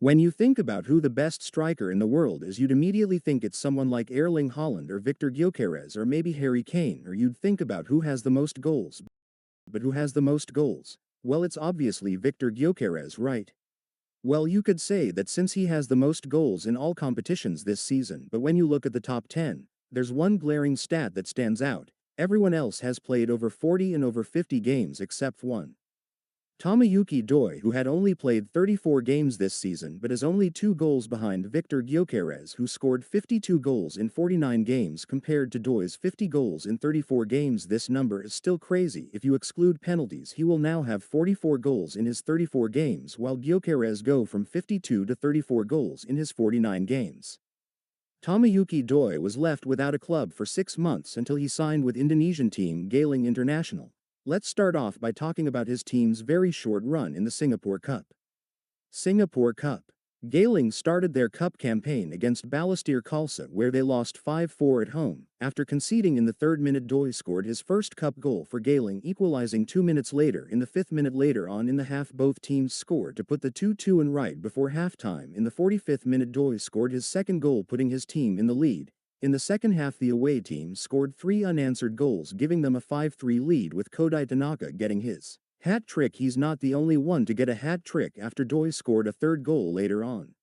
When you think about who the best striker in the world is, you'd immediately think it's someone like Erling Haaland or Viktor Gyokeres or maybe Harry Kane, or you'd think about who has the most goals. But who has the most goals? Well, it's obviously Viktor Gyokeres, right? Well, you could say that since he has the most goals in all competitions this season, but when you look at the top 10, there's one glaring stat that stands out. Everyone else has played over 40 and over 50 games except one. Tomoyuki Doi, who had only played 34 games this season but is only 2 goals behind Viktor Gyokeres, who scored 52 goals in 49 games compared to Doi's 50 goals in 34 games. This number is still crazy. If you exclude penalties, he will now have 44 goals in his 34 games, while Gyokeres go from 52 to 34 goals in his 49 games. Tomoyuki Doi was left without a club for 6 months until he signed with Indonesian team Geylang International. Let's start off by talking about his team's very short run in the Singapore Cup. Singapore Cup. Geylang started their cup campaign against Balestier Khalsa, where they lost 5-4 at home. After conceding in the 3rd minute, Doi scored his first cup goal for Geylang, equalizing 2 minutes later. In the 5th minute, later on in the half, both teams scored to put the 2-2 in. Right before halftime, in the 45th minute, Doi scored his second goal, putting his team in the lead. In the second half, the away team scored 3 unanswered goals, giving them a 5-3 lead, with Kodai Tanaka getting his hat trick. He's not the only one to get a hat trick after Doi scored a 3rd goal later on.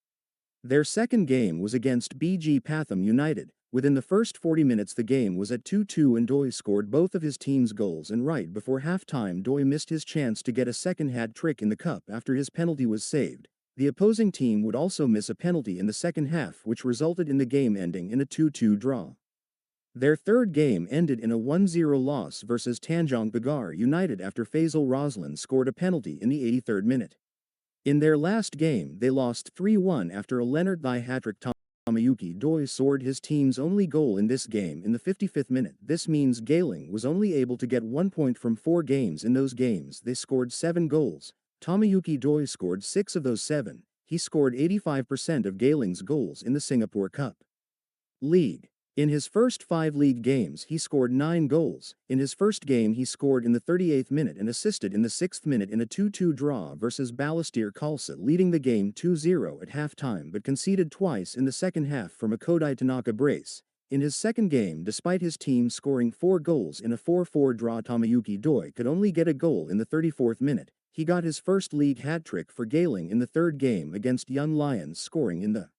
Their second game was against BG Pathum United. Within the first 40 minutes, the game was at 2-2 and Doi scored both of his team's goals, and right before halftime, Doi missed his chance to get a second hat trick in the cup after his penalty was saved. The opposing team would also miss a penalty in the second half, which resulted in the game ending in a 2-2 draw. Their third game ended in a 1-0 loss versus Tanjong Pagar United after Faisal Roslan scored a penalty in the 83rd minute. In their last game, they lost 3-1 after a Leonard Thai hat-trick. Tomoyuki Doi scored his team's only goal in this game in the 55th minute. This means Geylang was only able to get 1 point from 4 games. In those games, they scored 7 goals. Tomoyuki Doi scored 6 of those 7. He scored 85% of Geylang's goals in the Singapore Cup. League. In his first 5 league games, he scored 9 goals. In his first game, he scored in the 38th minute and assisted in the 6th minute in a 2-2 draw versus Balestier Khalsa, leading the game 2-0 at halftime, but conceded twice in the second half from a Kodai Tanaka brace. In his second game, despite his team scoring 4 goals in a 4-4 draw, Tomoyuki Doi could only get a goal in the 34th minute. He got his first league hat-trick for Geylang in the 3rd game against Young Lions, scoring in the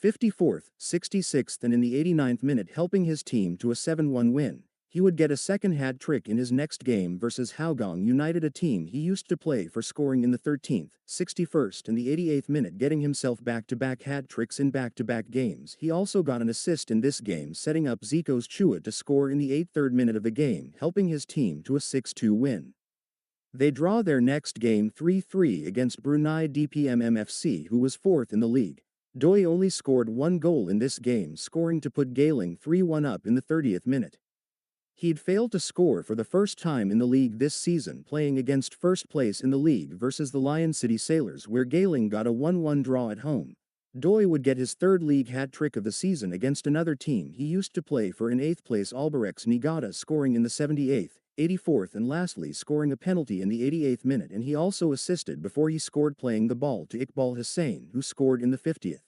54th, 66th and in the 89th minute, helping his team to a 7-1 win. He would get a second hat-trick in his next game versus Hougang United, a team he used to play for, scoring in the 13th, 61st and the 88th minute, getting himself back-to-back hat-tricks in back-to-back games. He also got an assist in this game, setting up Zico's Chua to score in the 83rd minute of the game, helping his team to a 6-2 win. They draw their next game 3-3 against Brunei DPM MFC, who was 4th in the league. Doi only scored 1 goal in this game, scoring to put Geylang 3-1 up in the 30th minute. He'd failed to score for the first time in the league this season, playing against first place in the league versus the Lion City Sailors, where Geylang got a 1-1 draw at home. Doi would get his 3rd league hat-trick of the season against another team he used to play for in 8th place, Albirex Niigata, scoring in the 78th, 84th and lastly scoring a penalty in the 88th minute, and he also assisted before he scored, playing the ball to Iqbal Hussain, who scored in the 50th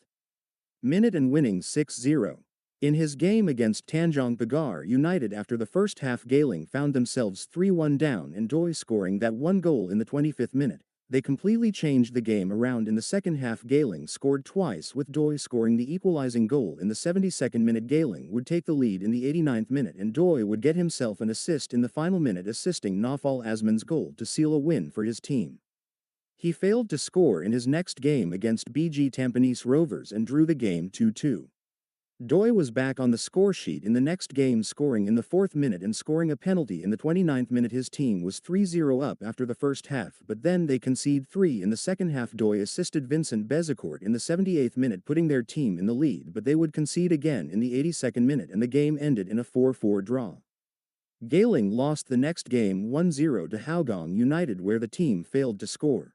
minute and winning 6-0. In his game against Tanjong Pagar United, after the first half, Geylang found themselves 3-1 down and Doi scoring that 1 goal in the 25th minute. They completely changed the game around in the second half. Geylang scored twice, with Doi scoring the equalizing goal in the 72nd minute. Geylang would take the lead in the 89th minute and Doi would get himself an assist in the final minute, assisting Naufal Azman's goal to seal a win for his team. He failed to score in his next game against BG Tampines Rovers and drew the game 2-2. Doi was back on the score sheet in the next game, scoring in the 4th minute and scoring a penalty in the 29th minute. His team was 3-0 up after the first half, but then they conceded 3 in the second half. Doi assisted Vincent Bezecourt in the 78th minute, putting their team in the lead, but they would concede again in the 82nd minute and the game ended in a 4-4 draw. Geylang lost the next game 1-0 to Hougang United, where the team failed to score.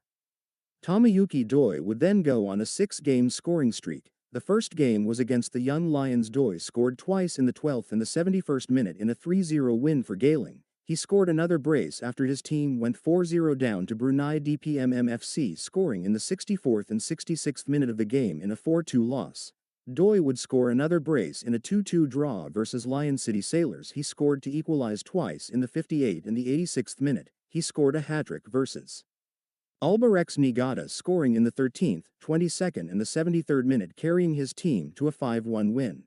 Tomoyuki Doi would then go on a 6-game scoring streak. The first game was against the Young Lions. Doi scored twice in the 12th and the 71st minute in a 3-0 win for Geylang. He scored another brace after his team went 4-0 down to Brunei DPMMFC, scoring in the 64th and 66th minute of the game in a 4-2 loss. Doi would score another brace in a 2-2 draw versus Lion City Sailors. He scored to equalize twice in the 58th and the 86th minute. He scored a hat-trick versus Albirex Niigata, scoring in the 13th, 22nd and the 73rd minute, carrying his team to a 5-1 win.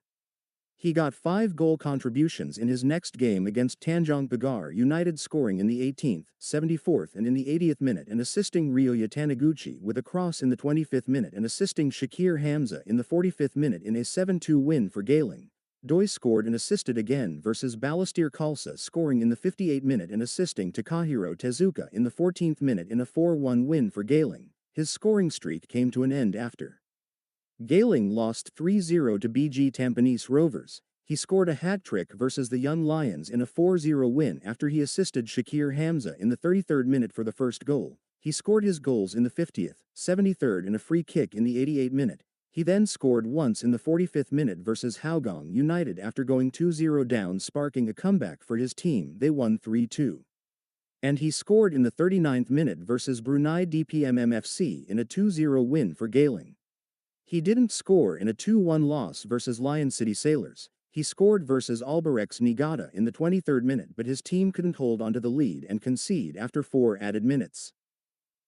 He got 5 goal contributions in his next game against Tanjong Pagar United, scoring in the 18th, 74th and in the 80th minute and assisting Ryoya Taniguchi with a cross in the 25th minute and assisting Shakir Hamza in the 45th minute in a 7-2 win for Geylang. Doi scored and assisted again versus Balestier Khalsa, scoring in the 58th minute and assisting Takahiro Tezuka in the 14th minute in a 4-1 win for Geylang. His scoring streak came to an end after Geylang lost 3-0 to BG Tampines Rovers. He scored a hat-trick versus the Young Lions in a 4-0 win after he assisted Shakir Hamza in the 33rd minute for the first goal. He scored his goals in the 50th, 73rd and a free kick in the 88th minute. He then scored once in the 45th minute versus Hougang United after going 2-0 down, sparking a comeback for his team. They won 3-2. And he scored in the 39th minute versus Brunei DPMMFC in a 2-0 win for Geylang. He didn't score in a 2-1 loss versus Lion City Sailors. He scored versus Albirex Niigata in the 23rd minute, but his team couldn't hold onto the lead and concede after 4 added minutes.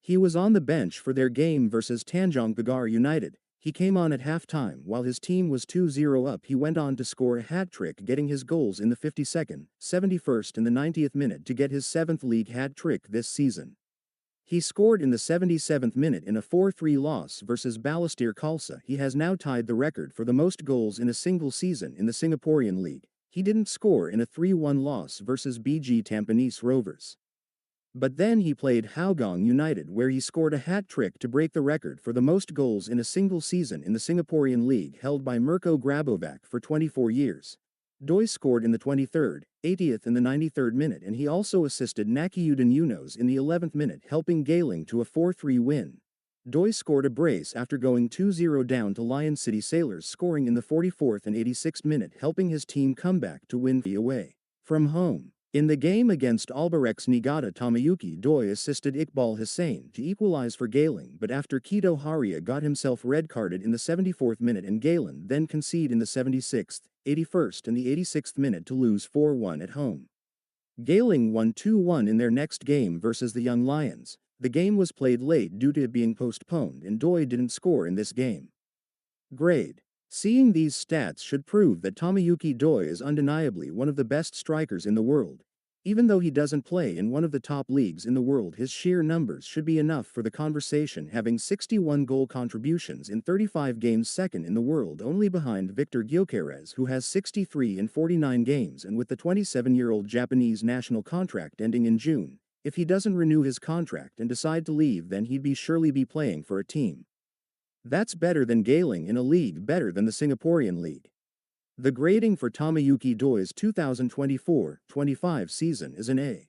He was on the bench for their game versus Tanjong Pagar United. He came on at halftime while his team was 2-0 up. He went on to score a hat-trick, getting his goals in the 52nd, 71st and the 90th minute to get his 7th league hat-trick this season. He scored in the 77th minute in a 4-3 loss versus Balestier Khalsa. He has now tied the record for the most goals in a single season in the Singaporean league. He didn't score in a 3-1 loss versus BG Tampines Rovers. But then he played Hougang United, where he scored a hat-trick to break the record for the most goals in a single season in the Singaporean league, held by Mirko Grabovac for 24 years. Doi scored in the 23rd, 80th and the 93rd minute, and he also assisted Nakiuddin Yunos in the 11th minute, helping Geylang to a 4-3 win. Doi scored a brace after going 2-0 down to Lion City Sailors, scoring in the 44th and 86th minute, helping his team come back to win away from home. In the game against Albirex Niigata, Tomoyuki Doi assisted Iqbal Hussain to equalize for Geylang, but after Kito Haria got himself red-carded in the 74th minute and Geylang then conceded in the 76th, 81st and the 86th minute to lose 4-1 at home. Geylang won 2-1 in their next game versus the Young Lions. The game was played late due to it being postponed, and Doi didn't score in this game. Grade. Seeing these stats should prove that Tomoyuki Doi is undeniably one of the best strikers in the world. Even though he doesn't play in one of the top leagues in the world, his sheer numbers should be enough for the conversation, having 61 goal contributions in 35 games, second in the world only behind Viktor Gyokeres, who has 63 in 49 games, and with the 27-year-old Japanese national contract ending in June. If he doesn't renew his contract and decide to leave, then he'd surely be playing for a team that's better than Geylang, in a league better than the Singaporean league. The grading for Tomoyuki Doi's 2024-25 season is an A.